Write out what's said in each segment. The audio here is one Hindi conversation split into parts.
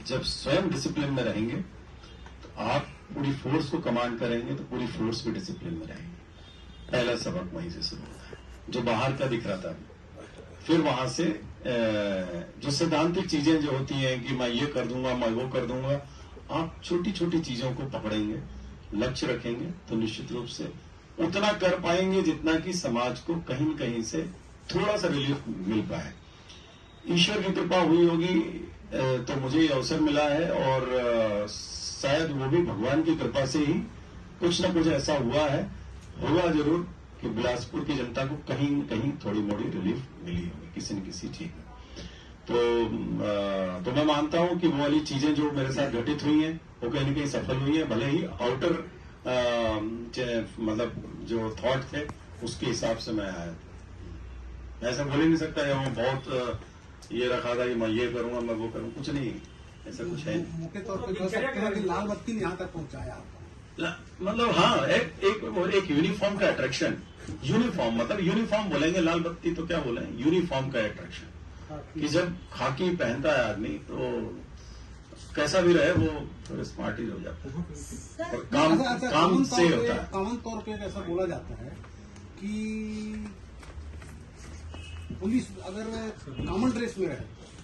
जब स्वयं डिसिप्लिन में रहेंगे तो आप पूरी फोर्स को कमांड करेंगे तो पूरी फोर्स भी डिसिप्लिन में रहेंगे। पहला सबक वहीं से शुरू होता है, जो बाहर का दिख रहा था। फिर वहां से जो सैद्धांतिक चीजें जो होती हैं कि मैं ये कर दूंगा, मैं वो कर दूंगा, आप छोटी छोटी चीजों को पकड़ेंगे, लक्ष्य रखेंगे तो निश्चित रूप से उतना कर पाएंगे जितना कि समाज को कहीं न कहीं से थोड़ा सा रिलीफ मिल पाए। ईश्वर की कृपा हुई होगी तो मुझे ये अवसर मिला है, और शायद वो भी भगवान की कृपा से ही कुछ न कुछ ऐसा हुआ है, होगा जरूर कि बिलासपुर की जनता को कहीं न कहीं थोड़ी मोड़ी रिलीफ मिली होगी किसी न किसी चीज में। तो मैं मानता हूं कि वो वाली चीजें जो मेरे साथ घटित हुई हैं वो कहीं न कहीं सफल हुई है, भले ही आउटर मतलब जो थॉट थे उसके हिसाब से मैं आया था। ऐसा बोल ही नहीं सकता या वो बहुत ये रखा था कि मैं ये करूंगा, मैं वो करूंगा, कुछ नहीं, ऐसा कुछ है नहीं। मुख्य तौर पर कह सकते हैं कि लाल बत्ती ने यहाँ तक पहुंचाया आपको। मतलब हाँ, एक यूनिफॉर्म का अट्रैक्शन। यूनिफॉर्म मतलब यूनिफॉर्म बोलेंगे, लाल बत्ती तो क्या बोले, यूनिफॉर्म का अट्रैक्शन कि जब खाकी पहनता है आदमी तो कैसा भी रहे वो थोड़े स्मार्ट ही हो जाता है और काम से होता है। कॉमन तौर पे ऐसा बोला जाता है कि पुलिस अगर कॉमन ड्रेस में रहे,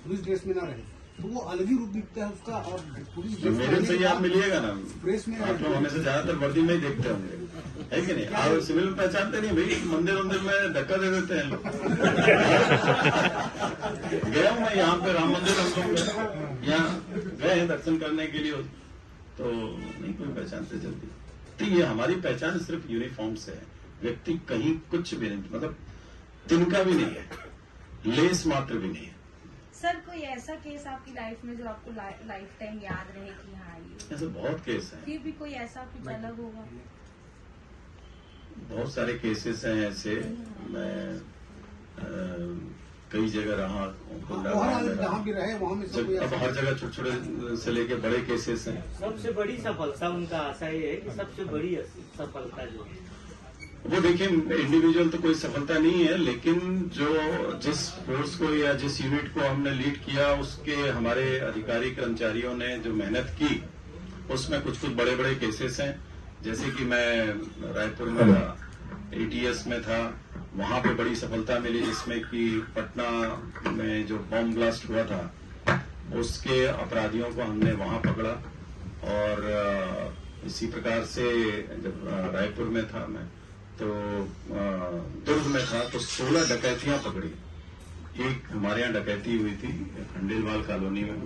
पुलिस ड्रेस में ना रहे तो वो अलग ही रूप दिखता है उसका। और पुलिस ड्रेस मेरे से ही आप मिलिएगा ना, प्रेस में आप लोग हमेशा ज्यादातर वर्दी में ही देखते होंगे, है कि नहीं? आप सिविल में पहचानते नहीं भाई, मंदिर में धक्का दे देते हैं लोग। गया हूं मैं यहाँ पे राम मंदिर, हम लोग यहाँ गए हैं दर्शन करने के लिए, तो नहीं कोई पहचानते जल्दी। तो ये हमारी पहचान सिर्फ यूनिफॉर्म से है, व्यक्ति कहीं कुछ भी नहीं, मतलब तिनका भी नहीं है, लेस मात्र भी नहीं है। सर कोई ऐसा केस आपकी लाइफ में जो आपको लाइफ टाइम याद रहे कि हाँ ये ऐसे बहुत केस हैं, फिर भी कोई ऐसा कुछ अलग होगा? बहुत सारे केसेस हैं ऐसे। मैं कई जगह रहा, जहाँ भी रहे वहाँ में अब हर जगह छोटे छोटे से लेके बड़े केसेस हैं। सबसे बड़ी सफलता उनका आशा ये है कि सबसे बड़ी सफलता जो है वो देखिए, इंडिविजुअल तो कोई सफलता नहीं है, लेकिन जो जिस फोर्स को या जिस यूनिट को हमने लीड किया उसके हमारे अधिकारी कर्मचारियों ने जो मेहनत की उसमें कुछ कुछ बड़े बड़े केसेस हैं। जैसे कि मैं रायपुर में था, एटीएस में था, वहां पे बड़ी सफलता मिली जिसमें कि पटना में जो बॉम्ब ब्लास्ट हुआ था उसके अपराधियों को हमने वहां पकड़ा। और इसी प्रकार से जब रायपुर में था मैं, तो दुर्ग में था तो 16 डकैतियां पकड़ी। एक हमारे यहाँ डकैती हुई थी खंडेलवाल कॉलोनी में।